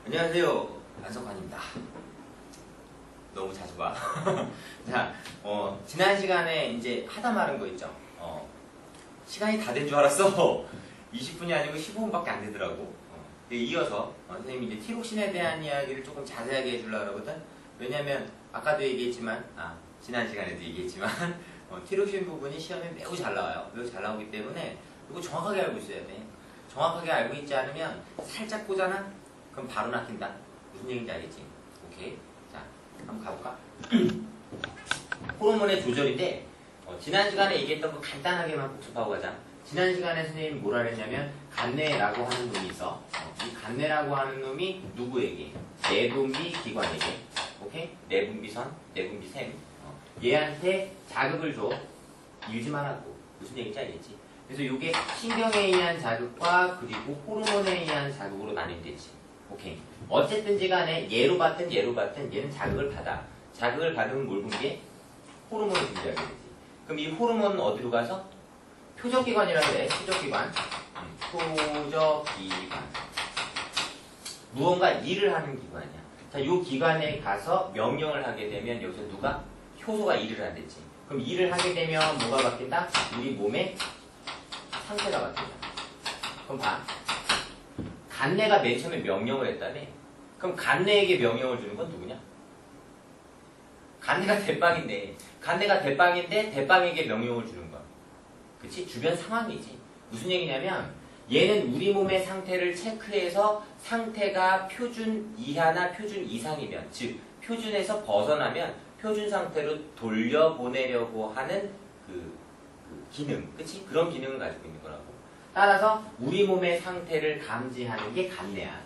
안녕하세요, 안석환입니다. 너무 자주 봐. 자, 지난 시간에 이제 하다 말은 거 있죠. 시간이 다 된 줄 알았어. 20분이 아니고 15분밖에 안 되더라고. 이어서 선생님이 이제 티록신에 대한 이야기를 조금 자세하게 해주려고 그러거든. 왜냐면 아까도 얘기했지만, 지난 시간에도 얘기했지만 티록신 부분이 시험에 매우 잘 나와요. 매우 잘 나오기 때문에 이거 정확하게 알고 있어야 돼. 정확하게 알고 있지 않으면 살짝 꽂아놔? 그럼 바로 낚인다. 무슨 얘기인지 알겠지? 오케이. 자, 한번 가볼까? 호르몬의 조절인데, 지난 시간에 얘기했던 거 간단하게만 복습하고 가자. 지난 시간에 선생님이 뭐라 그랬냐면, 간내라고 하는 놈이 있어. 이 간내라고 하는 놈이 누구에게? 내분비 기관에게. 오케이? 내분비선, 내분비샘. 얘한테 자극을 줘. 일지 말라고. 무슨 얘기인지 알겠지? 그래서 이게 신경에 의한 자극과 그리고 호르몬에 의한 자극으로 나뉜대지. 오케이. 어쨌든지 간에 얘로 봤든 얘는 자극을 받아. 자극을 받으면 뭘 분비해? 호르몬을 분비하게 되지. 그럼 이 호르몬은 어디로 가서? 표적기관이라고 해. 표적기관. 표적기관. 무언가 일을 하는 기관이야. 자, 이 기관에 가서 명령을 하게 되면 여기서 누가? 효소가 일을 한댔지. 그럼 일을 하게 되면 뭐가 바뀐다? 우리 몸의 상태가 바뀐다. 그럼 봐. 간내가 맨 처음에 명령을 했다네. 그럼 간내에게 명령을 주는 건 누구냐? 간내가 대빵인데 대빵에게 명령을 주는 거야. 그치? 주변 상황이지. 무슨 얘기냐면 얘는 우리 몸의 상태를 체크해서 상태가 표준 이하나 표준 이상이면, 즉 표준에서 벗어나면 표준 상태로 돌려보내려고 하는 그 기능, 그치? 그런 기능을 가지고 있는 거라고. 따라서 우리 몸의 상태를 감지하는 게 간내야.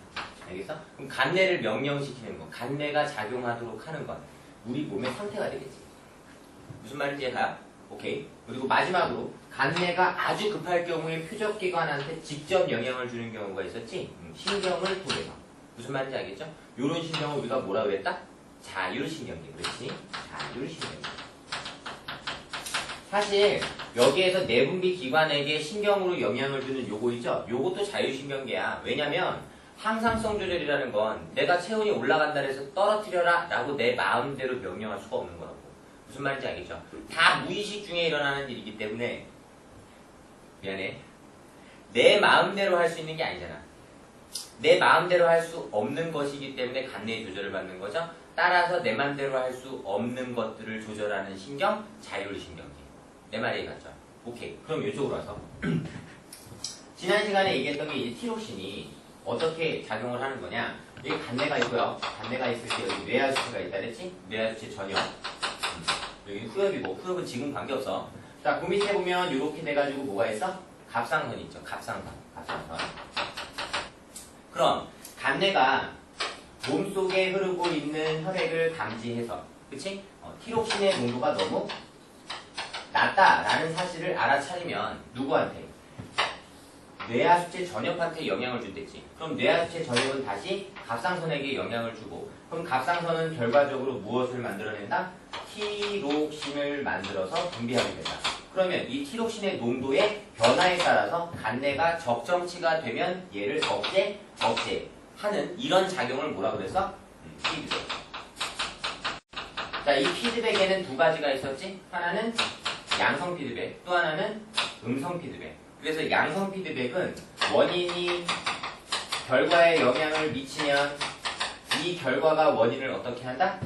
알겠어? 그럼 간내를 명령시키는 거, 간내가 작용하도록 하는 건 우리 몸의 상태가 되겠지. 무슨 말인지 이해가? 오케이. 그리고 마지막으로 간내가 아주 급할 경우에 표적기관한테 직접 영향을 주는 경우가 있었지. 신경을 통해서. 무슨 말인지 알겠죠? 요런 신경을 우리가 뭐라고 했다? 자율신경계. 그렇지? 자율신경계. 사실 여기에서 내분비 기관에게 신경으로 영향을 주는 요거 있죠? 요것도 자율신경계야. 왜냐면 항상성 조절이라는 건 내가 체온이 올라간다 해서 떨어뜨려라 라고 내 마음대로 명령할 수가 없는 거라고. 무슨 말인지 알겠죠? 다 무의식 중에 일어나는 일이기 때문에 미안해. 내 마음대로 할 수 있는 게 아니잖아. 내 마음대로 할 수 없는 것이기 때문에 간내의 조절을 받는 거죠. 따라서 내 마음대로 할 수 없는 것들을 조절하는 신경, 자율신경계. 내 말이 맞죠? 오케이. 그럼 이쪽으로 와서 지난 시간에 얘기했던 게 이제 티록신이 어떻게 작용을 하는 거냐. 여기 간내가 있고요. 간내가 있을 때 여기 뇌하수체가 있다 그랬지? 뇌하수체 전역. 여기 후엽이고, 후엽은 지금 관계없어. 자, 그 밑에 보면 이렇게 돼가지고 뭐가 있어? 갑상선 있죠. 갑상선. 그럼 간내가 몸속에 흐르고 있는 혈액을 감지해서, 그치? 티록신의 농도가 너무 낮다라는 사실을 알아차리면 누구한테? 뇌하수체 전역한테 영향을 준댔지. 그럼 뇌하수체 전역은 다시 갑상선에게 영향을 주고, 그럼 갑상선은 결과적으로 무엇을 만들어낸다? 티록신을 만들어서 분비하게 된다. 그러면 이 티록신의 농도의 변화에 따라서 간내가 적정치가 되면 얘를 억제하는 이런 작용을 뭐라 그랬어? 피드백. 자, 이 피드백에는 두 가지가 있었지. 하나는 양성 피드백, 또 하나는 음성 피드백. 그래서 양성 피드백은 원인이 결과에 영향을 미치면 이 결과가 원인을 어떻게 한다?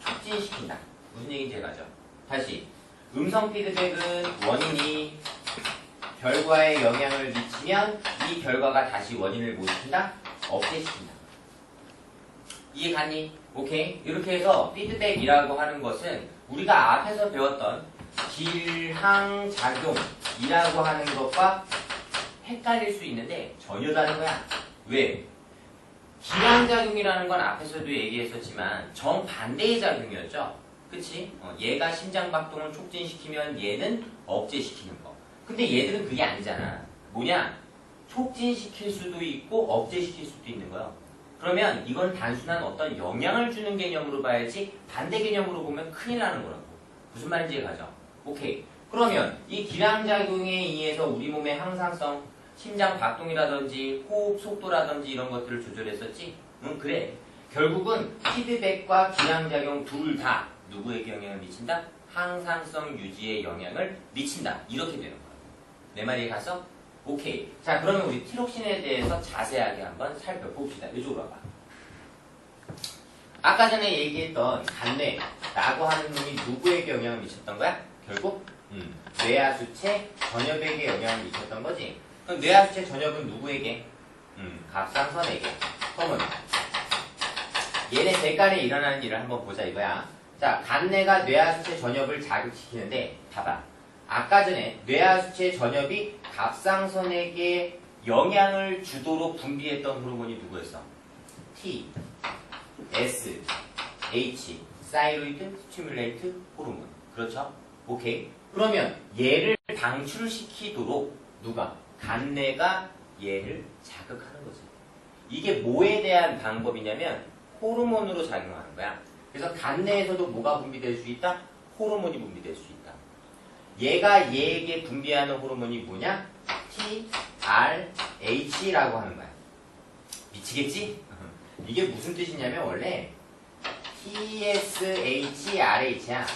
촉진시킨다. 무슨 얘기인지 해가죠. 다시, 음성 피드백은 원인이 결과에 영향을 미치면 이 결과가 다시 원인을 못 시킨다? 억제시킨다. 이해가니? 오케이? 이렇게 해서 피드백이라고 하는 것은 우리가 앞에서 배웠던 질항작용이라고 하는 것과 헷갈릴 수 있는데 전혀 다른 거야. 왜? 질항작용이라는 건 앞에서도 얘기했었지만 정반대의 작용이었죠. 그치? 얘가 심장박동을 촉진시키면 얘는 억제시키는 거. 근데 얘들은 그게 아니잖아. 뭐냐? 촉진시킬 수도 있고 억제시킬 수도 있는 거야. 그러면 이건 단순한 어떤 영향을 주는 개념으로 봐야지 반대 개념으로 보면 큰일 나는 거라고. 무슨 말인지 가죠? 오케이. 그러면 이 기량작용에 의해서 우리 몸의 항상성 심장 박동이라든지 호흡 속도라든지 이런 것들을 조절했었지? 응, 그래. 결국은 피드백과 기량작용 둘 다 누구에게 영향을 미친다? 항상성 유지에 영향을 미친다. 이렇게 되는 거야. 내 말이 가서? 오케이. 자, 그러면 우리 티록신에 대해서 자세하게 한번 살펴봅시다. 이쪽으로 와봐. 아까 전에 얘기했던 간뇌라고 하는 놈이 누구에게 영향을 미쳤던 거야? 결국 뇌하수체 전엽에게 영향을 미쳤던 거지. 그럼 뇌하수체 전엽은 누구에게? 갑상선에게. 그러면 얘네 대간에 일어나는 일을 한번 보자 이거야. 자, 간뇌가 뇌하수체 전엽을 자극시키는데 봐봐. 아까 전에 뇌하수체 전엽이 갑상선에게 영향을 주도록 분비했던 호르몬이 누구였어? T, S, H, 사이로이드 스티뮬레이트 호르몬. 그렇죠? 오케이. 그러면 얘를 방출시키도록 누가? 간뇌가 얘를 자극하는 거지. 이게 뭐에 대한 방법이냐면 호르몬으로 작용하는 거야. 그래서 간뇌에서도 뭐가 분비될 수 있다? 호르몬이 분비될 수 있다. 얘가 얘에게 분비하는 호르몬이 뭐냐? T, R, H라고 하는 거야. 미치겠지? 이게 무슨 뜻이냐면 원래 TSH, RH야.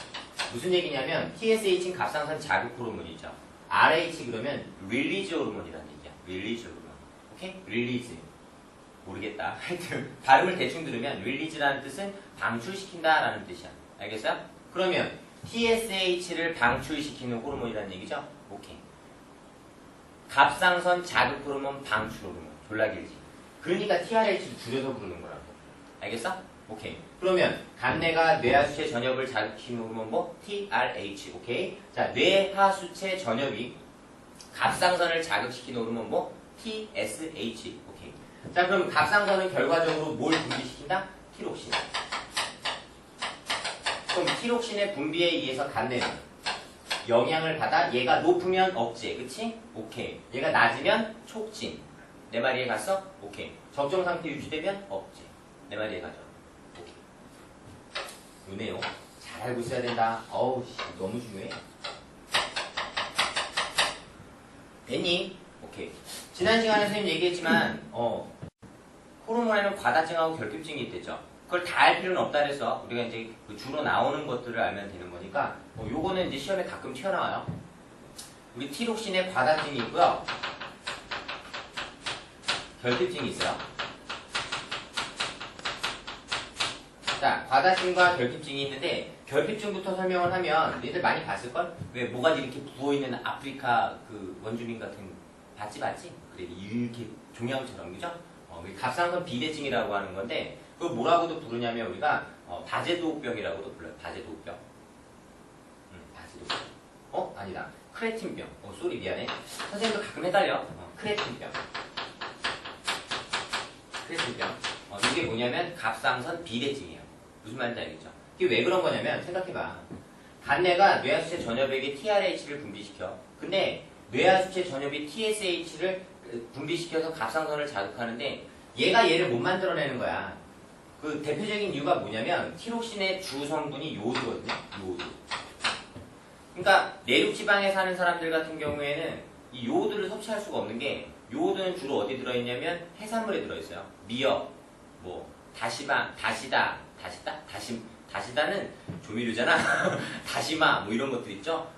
무슨 얘기냐면 TSH는 갑상선 자극 호르몬이죠. RH 그러면 릴리즈 호르몬이라는 얘기야. 릴리즈 호르몬. 오케이? 릴리즈. 모르겠다. 하여튼 발음을 대충 들으면 릴리즈라는 뜻은 방출시킨다라는 뜻이야. 알겠어요? 그러면 TSH를 방출시키는 호르몬이라는 얘기죠? 오케이. 갑상선 자극 호르몬 방출 호르몬. 졸라 길지. 그러니까 TRH를 줄여서 부르는 거라고. 알겠어? 오케이. 그러면 간뇌가 뇌하수체 전엽을 자극시키는 호르몬 뭐? TRH. 오케이. 자, 뇌하수체 전엽이 갑상선을 자극시키는 호르몬 뭐? TSH. 오케이. 자, 그럼 갑상선은 결과적으로 뭘 분비시킨다? 티록신. 그럼 티록신의 분비에 의해서 간뇌는 영향을 받아 얘가 높으면 억제. 그치? 오케이. 얘가 낮으면 촉진. 내 말이 이해갔어? 오케이. 적정 상태 유지되면 억제. 내 말이 이해가죠? 오케이. 은혜요. 잘 알고 있어야 된다. 어우, 너무 중요해. 됐니? 오케이. 지난 시간에 선생님 얘기했지만, 호르몬에는 과다증하고 결핍증이 있댔죠. 그걸 다 알 필요는 없다 그래서 우리가 이제 주로 나오는 것들을 알면 되는 거니까, 요거는 이제 시험에 가끔 튀어나와요. 우리 티록신에 과다증이 있고요. 결핍증이 있어요. 자, 과다증과 결핍증이 있는데 결핍증부터 설명을 하면 니들 많이 봤을걸? 왜 모가지 이렇게 부어있는 아프리카 그 원주민 같은 봤지? 그래 이렇게 종양처럼 그죠? 갑상선 비대증이라고 하는 건데 그거 뭐라고도 부르냐면 우리가 바제도병이라고도 불러요. 바제도병. 바제도병. 아니다. 크레틴병. 쏘리 미안해. 선생님도 가끔 헷갈려. 크레틴병. 크레틴병. 이게 뭐냐면 갑상선 비대증이에요. 무슨 말인지 알겠죠? 이게 왜 그런 거냐면 생각해봐. 간뇌가 뇌하수체 전엽에게 TRH를 분비시켜. 근데 뇌하수체 전엽이 TSH를 분비시켜서 갑상선을 자극하는데 얘가 얘를 못 만들어내는 거야. 그 대표적인 이유가 뭐냐면 티록신의 주 성분이 요오드거든요. 요오드. 그러니까 내륙 지방에 사는 사람들 같은 경우에는 이 요오드를 섭취할 수가 없는 게 요오드는 주로 어디 들어있냐면 해산물에 들어있어요. 미역, 다시다는 조미료잖아. 다시마 뭐 이런 것들 있죠.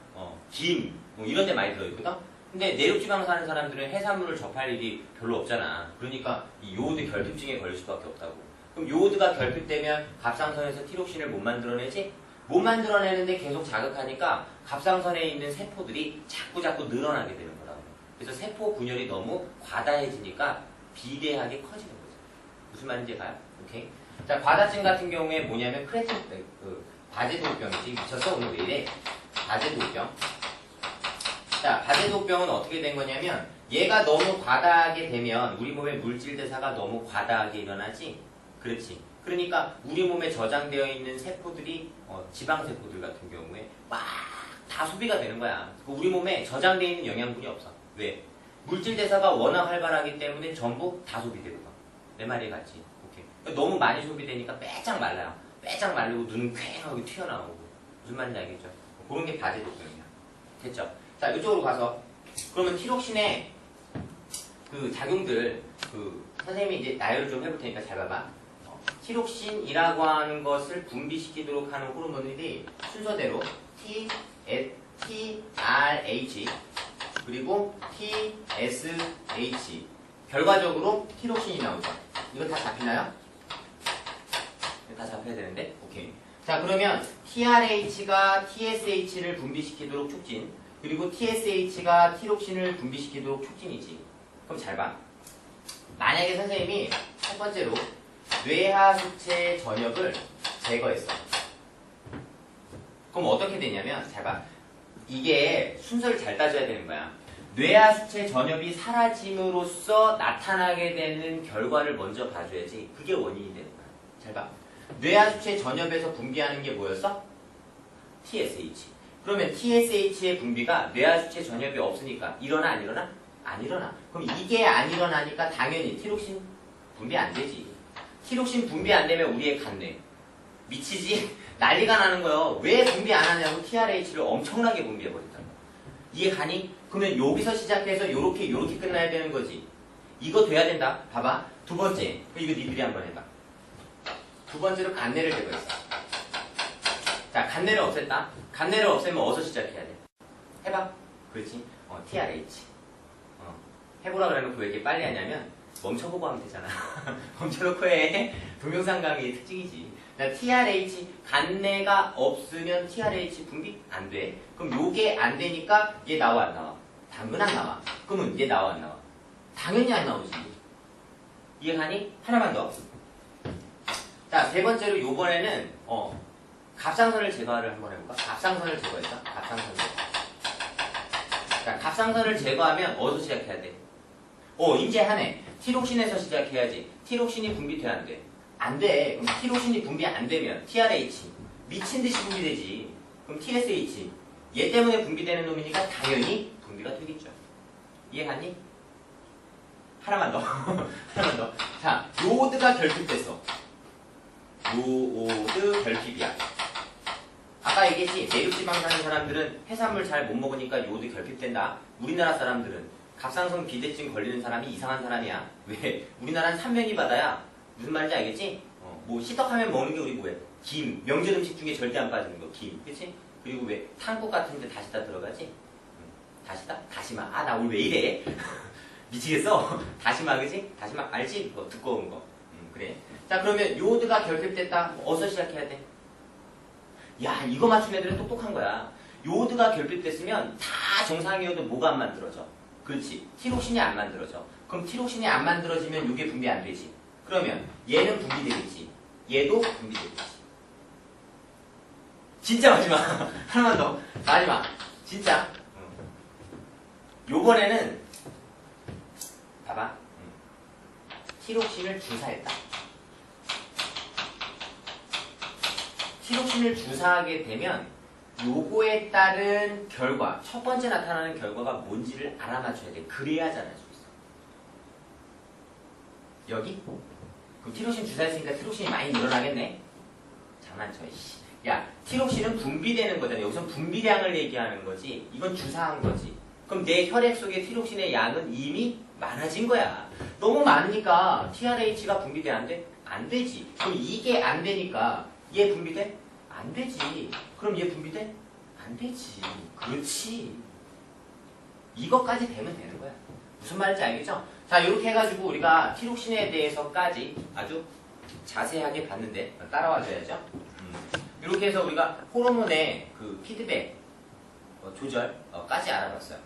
김 뭐 이런 데 많이 들어있거든. 근데 내륙지방 사는 사람들은 해산물을 접할 일이 별로 없잖아. 그러니까 이 요오드 결핍증에 걸릴 수밖에 없다고. 그럼 요오드가 결핍되면 갑상선에서 티록신을 못 만들어내지? 못 만들어내는데 계속 자극하니까 갑상선에 있는 세포들이 자꾸 늘어나게 되는 거라고. 그래서 세포 분열이 너무 과다해지니까 비대하게 커지는 거죠. 무슨 말인지 봐요? 오케이. 자, 과다증 같은 경우에 뭐냐면 바제도병이지. 미쳤어? 오늘 왜 이래? 바제도병. 자, 바제도병은 어떻게 된 거냐면 얘가 너무 과다하게 되면 우리 몸의 물질 대사가 너무 과다하게 일어나지? 그렇지. 그러니까 우리 몸에 저장되어 있는 세포들이 지방세포들 같은 경우에 막 다 소비가 되는 거야. 우리 몸에 저장되어 있는 영양분이 없어. 왜? 물질 대사가 워낙 활발하기 때문에 전부 다 소비되거든. 내 말이 같지? 오케이. 너무 많이 소비되니까 빼짝 말라요. 빼짝 말리고 눈은 퀭하고 튀어나오고. 무슨 말인지 알겠죠? 그런 게 바제도병이야. 됐죠? 자, 이쪽으로 가서 그러면 티록신에 그 작용들 선생님이 이제 나열을 좀 해볼 테니까 잘 봐봐. 티록신이라고 하는 것을 분비시키도록 하는 호르몬들이 순서대로 TRH 그리고 TSH 결과적으로 티록신이 나오죠. 이거 다 잡히나요? 다 잡혀야 되는데? 오케이. 자, 그러면 TRH가 TSH를 분비시키도록 촉진, 그리고 TSH가 티록신을 분비시키도록 촉진이지. 그럼 잘 봐. 만약에 선생님이 첫 번째로 뇌하수체 전엽을 제거했어. 그럼 어떻게 되냐면, 잘 봐. 이게 순서를 잘 따져야 되는 거야. 뇌하수체 전엽이 사라짐으로써 나타나게 되는 결과를 먼저 봐줘야지. 그게 원인이 되는 거야. 잘 봐. 뇌하수체 전엽에서 분비하는 게 뭐였어? TSH. 그러면 TSH의 분비가 뇌하수체 전엽이 없으니까 일어나 안 일어나? 안 일어나. 그럼 이게 안 일어나니까 당연히 티록신 분비 안 되지. 티록신 분비 안 되면 우리의 간뇌 미치지? 난리가 나는 거예요. 왜 분비 안 하냐고 TRH를 엄청나게 분비해버린다. 이해 가니? 그러면 여기서 시작해서 요렇게 끝나야 되는 거지. 이거 돼야 된다. 봐봐. 두 번째. 이거 니들이 한번 해봐. 두 번째로 간뇌를 제거했어. 자, 간뇌를 없앴다. 간뇌를 없애면 어디서 시작해야 돼? 해봐. 그렇지. TRH. 해보라 그래놓고 왜 이렇게 빨리 하냐면 멈춰보고 하면 되잖아. 멈춰놓고 해. 동영상 강의의 특징이지. TRH, 간뇌가 없으면 TRH 분비 안 돼. 그럼 요게 안 되니까 얘 나와 안 나와? 당근 안 나와. 그러면 얘 나와 안 나와? 당연히 안 나오지. 이해가니? 하나만 더. 자, 세 번째로 요번에는 갑상선을 제거를 한번 해볼까? 갑상선을 제거했어. 갑상선을. 자, 갑상선을 제거하면 어디서 시작해야 돼? 이제 하네. 티록신에서 시작해야지. 티록신이 분비돼 안 돼? 안 돼. 그럼 티록신이 분비 안 되면 TRH 미친 듯이 분비되지. 그럼 TSH 얘 때문에 분비되는 놈이니까 당연히 분비가 되겠죠. 이해갔니? 하나만 더. 하나만 더. 자, 요오드가 결핍됐어. 요오드 결핍이야. 아까 얘기했지. 내륙지방 사는 사람들은 해산물 잘 못 먹으니까 요오드 결핍된다. 우리나라 사람들은 갑상선 비대증 걸리는 사람이 이상한 사람이야. 왜? 우리나라는 삼면이 바다야. 무슨 말인지 알겠지? 뭐 시덕하면 먹는 게 우리 뭐야? 김. 명절 음식 중에 절대 안 빠지는 거. 김. 그치? 그리고 왜 탕국 같은 데 다시다 들어가지? 다시다? 다시마. 아, 나 오늘 왜 이래? 미치겠어? 다시마, 그치? 다시마 알지? 그거 두꺼운 거. 그래. 자, 그러면 요오드가 결핍됐다. 어디서 시작해야 돼? 야, 이거 맞춘 애들은 똑똑한 거야. 요오드가 결핍됐으면 다 정상이어도 뭐가 안 만들어져? 그렇지. 티록신이 안 만들어져. 그럼 티록신이 안 만들어지면 이게 분비 안 되지. 그러면 얘는 분비되겠지. 얘도 분비되겠지. 진짜 마지막. 하나만 더. 마지막. 진짜. 요번에는 봐봐. 티록신을 주사했다. 티록신을 주사하게 되면 요거에 따른 결과, 첫 번째 나타나는 결과가 뭔지를 알아맞혀야 돼. 그래야 잘할 수 있어. 여기? 그럼 티록신 주사했으니까 티록신이 많이 늘어나겠네? 장난쳐, 이씨. 야, 티록신은 분비되는 거잖아. 여기서 분비량을 얘기하는 거지. 이건 주사한 거지. 그럼 내 혈액 속에 티록신의 양은 이미 많아진 거야. 너무 많으니까 TRH가 분비돼 안 돼? 안 되지. 그럼 이게 안 되니까 얘 분비돼? 안 되지. 그럼 얘 분비돼? 안 되지. 그렇지. 이것까지 되면 되는 거야. 무슨 말인지 알겠죠? 자, 이렇게 해가지고 우리가 티록신에 대해서까지 아주 자세하게 봤는데 따라와 줘야죠. 이렇게 해서 우리가 호르몬의 그 피드백 조절까지 알아봤어요.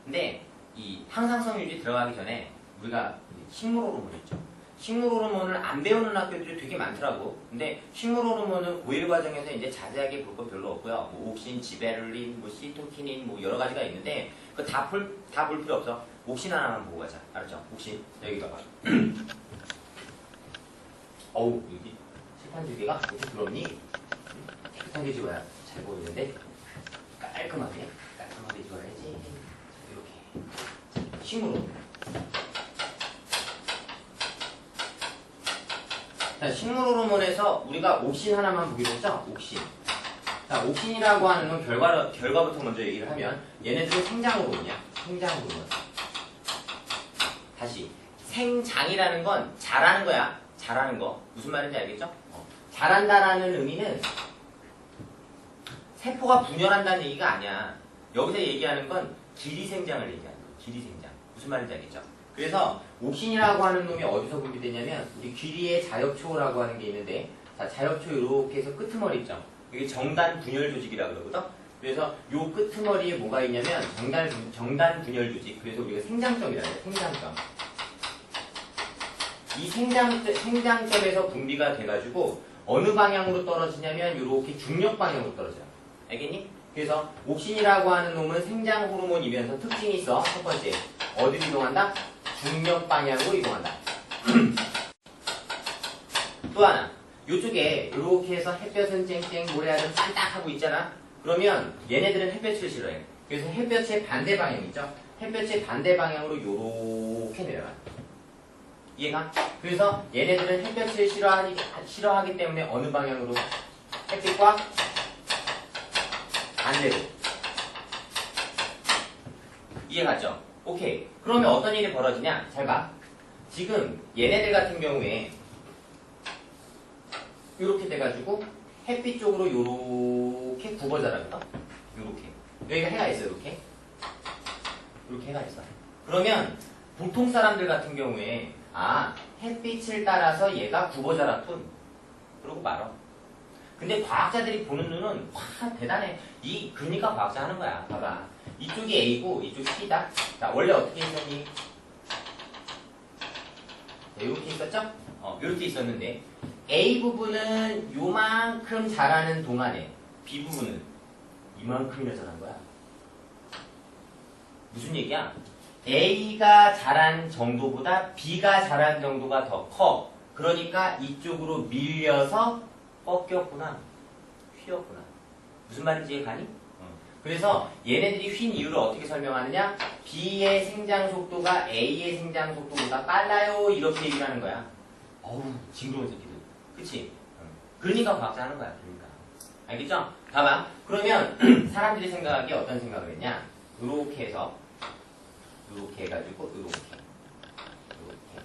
근데 이 항상성 유지 들어가기 전에 우리가 식물 호르몬 있죠. 식물 호르몬을 안 배우는 학교들이 되게 많더라고. 근데 식물 호르몬은 고1 과정에서 이제 자세하게 볼 거 별로 없고요. 뭐 옥신, 지베를린, 뭐 시토키닌, 뭐 여러 가지가 있는데 그 다 볼 필요 없어. 옥신 하나만 보고 가자. 알았죠? 옥신 여기 봐봐. 어우, 여기 칠판 지우개가 어떻게 들어오니? 깨끗하게 지워야 잘 보이는데 깔끔하게 지워야지. 이렇게 식물 호르몬. 자, 식물 호르몬에서 우리가 옥신 하나만 보기로 했죠? 옥신. 자, 옥신이라고 하는 건 결과부터 먼저 얘기를 하면 얘네들은 생장 호르몬이야. 생장 호르몬. 다시. 생장이라는 건 잘하는 거야. 잘하는 거. 무슨 말인지 알겠죠? 잘한다라는 의미는 세포가 분열한다는 얘기가 아니야. 여기서 얘기하는 건 길이생장을 얘기하는 거야. 길이생장. 무슨 말인지 알겠죠? 그래서 옥신이라고 하는 놈이 어디서 분비되냐면 이 귀리의 자엽초라고 하는 게 있는데, 자, 자엽초 이렇게 해서 끄트머리 있죠? 이게 정단 분열 조직이라고 그러거든? 그래서 요 끄트머리에 뭐가 있냐면 정단 분열 조직. 그래서 우리가 생장점이라고 해요. 생장점. 이 생장점에서 분비가 돼가지고 어느 방향으로 떨어지냐면 이렇게 중력 방향으로 떨어져요. 알겠니? 그래서 옥신이라고 하는 놈은 생장 호르몬이면서 특징이 있어. 첫 번째, 어디로 이동한다? 중력 방향으로 이동한다. 또 하나, 이쪽에 이렇게 해서 햇볕은 쨍쨍 모래알은 빤딱 하고 있잖아. 그러면 얘네들은 햇볕을 싫어해. 그래서 햇볕의 반대 방향 있죠? 햇볕의 반대 방향으로 요렇게 내려가. 이해가? 그래서 얘네들은 햇볕을 싫어하기 때문에 어느 방향으로? 햇빛과 반대로. 이해가죠? 오케이. 그러면 어떤 일이 벌어지냐? 잘 봐. 지금 얘네들 같은 경우에 이렇게 돼가지고 햇빛 쪽으로 요렇게 굽어 자라거든? 요렇게. 여기가 해가 있어, 요렇게. 이렇게 해가 있어. 그러면 보통 사람들 같은 경우에 햇빛을 따라서 얘가 굽어 자랐군. 그러고 말어. 근데 과학자들이 보는 눈은 와 대단해. 그러니까 과학자 하는 거야. 봐봐. 이쪽이 A고 이쪽이 B다. 자, 원래 어떻게 있었니? 이렇게 있었죠? 이렇게 있었는데 A 부분은 요만큼 자라는 동안에 B 부분은 이만큼이나 자란 거야. 무슨 얘기야? A가 자란 정도보다 B가 자란 정도가 더 커. 그러니까 이쪽으로 밀려서 꺾였구나. 휘었구나. 무슨 말인지 가니? 그래서 얘네들이 휜 이유를 어떻게 설명하느냐? B의 생장 속도가 A의 생장 속도보다 빨라요. 이렇게 얘기를 하는 거야. 어우, 징그러운 새끼들. 그치? 그러니까 과학자 하는 거야. 그러니까. 알겠죠? 봐봐. 그러면 사람들이 생각하기에 어떤 생각을 했냐? 요렇게 해서 요렇게 해가지고 요렇게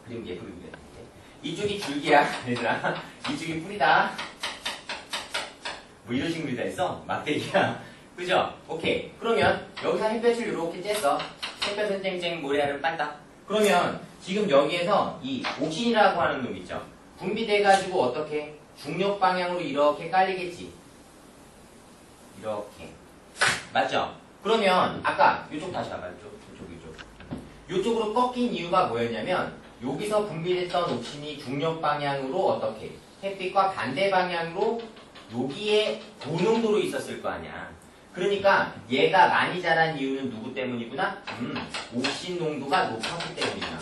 그림 예쁘게 그렸는데 이쪽이 줄기야 얘들아. 이쪽이 뿌리다. 뭐 이런 식으로 다 있어. 막대기야. 그죠? 오케이. 그러면 여기서 햇볕을 이렇게 쬐어. 햇볕은 쨍쨍 모래알은 빤다. 그러면 지금 여기에서 이 옥신이라고 하는 놈 있죠? 분비돼가지고 어떻게? 중력 방향으로 이렇게 깔리겠지. 이렇게. 맞죠? 그러면 아까 이쪽 다시 와봐. 이쪽. 이쪽으로 꺾인 이유가 뭐였냐면 여기서 분비됐던 옥신이 중력 방향으로 어떻게? 햇빛과 반대 방향으로 여기에 고농도로 있었을 거 아니야. 그러니까 얘가 많이 자란 이유는 누구 때문이구나? 옥신 농도가 높았기 때문이구나.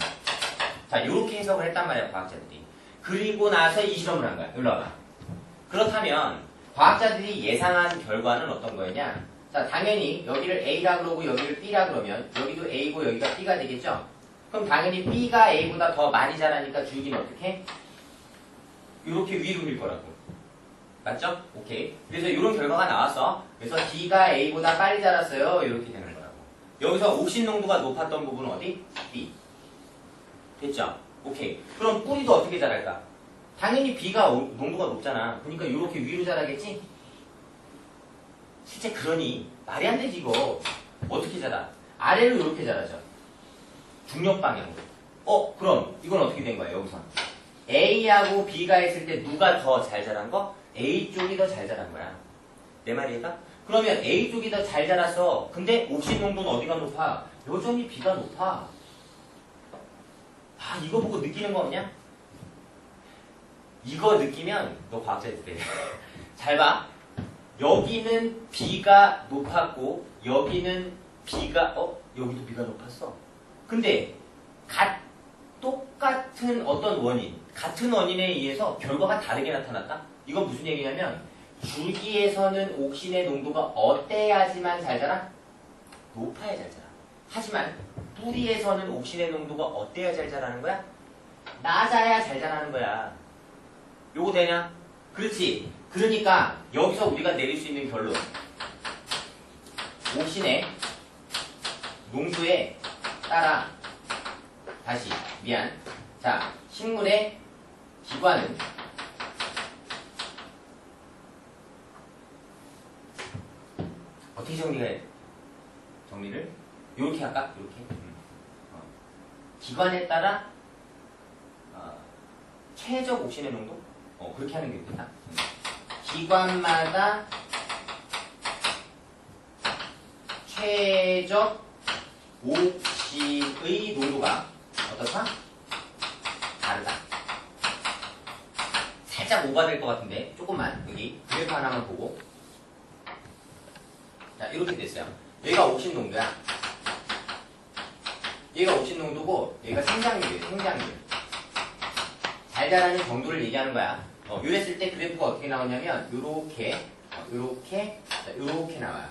자, 이렇게 해석을 했단 말이야, 과학자들이. 그리고 나서 이 실험을 한 거야. 일로 와봐. 그렇다면 과학자들이 예상한 결과는 어떤 거였냐? 자, 당연히 여기를 A라 그러고 여기를 B라 그러면 여기도 A고 여기가 B가 되겠죠? 그럼 당연히 B가 A보다 더 많이 자라니까 줄기는 어떻게? 이렇게 위로 밀 거라고. 맞죠? 오케이. 그래서 이런 결과가 나왔어. 그래서 D가 A보다 빨리 자랐어요. 이렇게 되는 거라고. 여기서 옥신 농도가 높았던 부분은 어디? B. 됐죠? 오케이. 그럼 뿌리도 어떻게 자랄까? 당연히 B가 농도가 높잖아. 그러니까 이렇게 위로 자라겠지? 실제 그러니 말이 안 되지 이거. 어떻게 자라? 아래로 이렇게 자라죠. 중력 방향으로. 그럼 이건 어떻게 된 거야 여기서? A하고 B가 했을 때 누가 더 잘 자란 거? A 쪽이 더 잘 자란 거야. 내 말이 해가? 그러면 A 쪽이 더 잘 자랐어. 근데 옥신 농도는 어디가 높아? 여전히 B가 높아. 이거 보고 느끼는 거 없냐? 이거 느끼면 너 과학자 됐대. 잘 봐. 여기는 B가 높았고 여기는 B가 여기도 B가 높았어. 근데 똑같은 어떤 원인, 같은 원인에 의해서 결과가 다르게 나타났다? 이건 무슨 얘기냐면 줄기에서는 옥신의 농도가 어때야지만 잘 자라? 높아야 잘 자라. 하지만 뿌리에서는 옥신의 농도가 어때야 잘 자라는 거야? 낮아야 잘 자라는 거야. 요거 되냐? 그렇지. 그러니까 여기서 우리가 내릴 수 있는 결론, 옥신의 농도에 따라 다시 미안. 자, 식물의 기관은 어떻게 정리를 이렇게 할까? 이렇게. 기관에 따라 최적 옥신의 농도? 그렇게 하는 게 있겠다. 기관마다 최적 옥신의 농도가 어떻다? 다르다. 살짝 오버될 것 같은데 조금만 여기 그래프 하나만 보고 자 이렇게 됐어요. 여기가 옥신 농도야. 얘가 옥신 농도고 얘가 생장률이에요. 생장률. 잘 자라는 정도를 얘기하는 거야. 이랬을 때 그래프가 어떻게 나오냐면 요렇게 요렇게 나와요.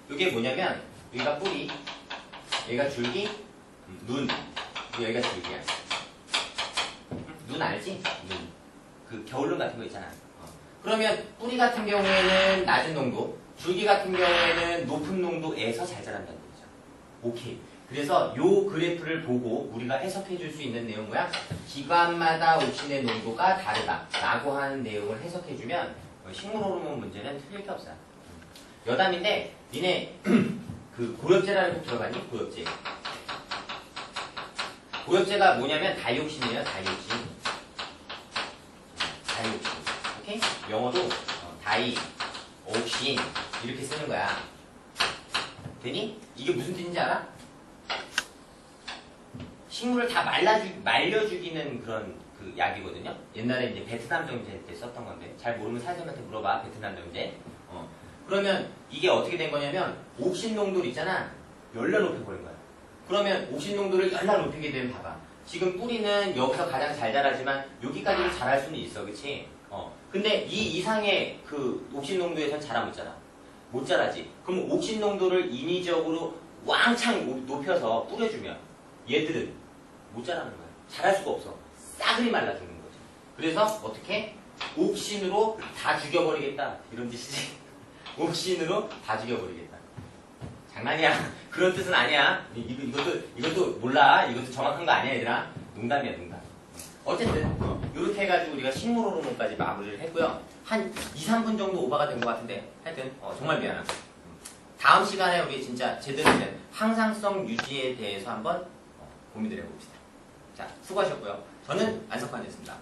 이게 뭐냐면 여기가 뿌리, 여기가 줄기, 눈, 여기가 줄기야. 눈 알지? 눈. 그 겨울눈 같은 거 있잖아. 그러면 뿌리 같은 경우에는 낮은 농도, 줄기 같은 경우에는 높은 농도에서 잘 자란다는 거죠. 오케이. 그래서 요 그래프를 보고 우리가 해석해 줄 수 있는 내용 뭐야? 기관마다 옥신의 농도가 다르다 라고 하는 내용을 해석해 주면 식물 호르몬 문제는 틀릴 게 없어. 여담인데 니네 그 고엽제라는 거 들어봤니? 고엽제. 고엽제가 뭐냐면 다이옥신이에요. 다이옥신. 다이옥신. 오케이? 영어도 다이, 옥신 이렇게 쓰는 거야. 되니? 이게 무슨 뜻인지 알아? 식물을 다 말려 죽이는 그런 그 약이거든요. 옛날에 이제 베트남 정제 때 썼던 건데 잘 모르면 사장님한테 물어봐. 베트남 정제. 그러면 이게 어떻게 된 거냐면 옥신 농도를 있잖아. 열나 높여버린 거야. 그러면 옥신 농도를 열나 높이게 되면 봐봐. 지금 뿌리는 여기서 가장 잘 자라지만 여기까지는 자랄 수는 있어, 그치? 근데 이 이상의 그 옥신 농도에선 자라 못 자라. 못 자라지. 그럼 옥신 농도를 인위적으로 왕창 높여서 뿌려주면 얘들은 못 자라는 거야. 자랄 수가 없어. 싸그리 말라 죽는 거지. 그래서 어떻게? 옥신으로 다 죽여버리겠다. 이런 뜻이지. 옥신으로 다 죽여버리겠다. 장난이야. 그런 뜻은 아니야. 이것도 몰라. 이것도 정확한 거 아니야, 얘들아. 농담이야, 농담. 어쨌든 이렇게 해가지고 우리가 식물 호르몬까지 마무리를 했고요. 한 2, 3분 정도 오버가 된 것 같은데 하여튼 정말 미안하고 다음 시간에 우리 진짜 제대로 된 항상성 유지에 대해서 한번 고민을 해봅시다. 자, 수고하셨고요. 저는 안석환이었습니다.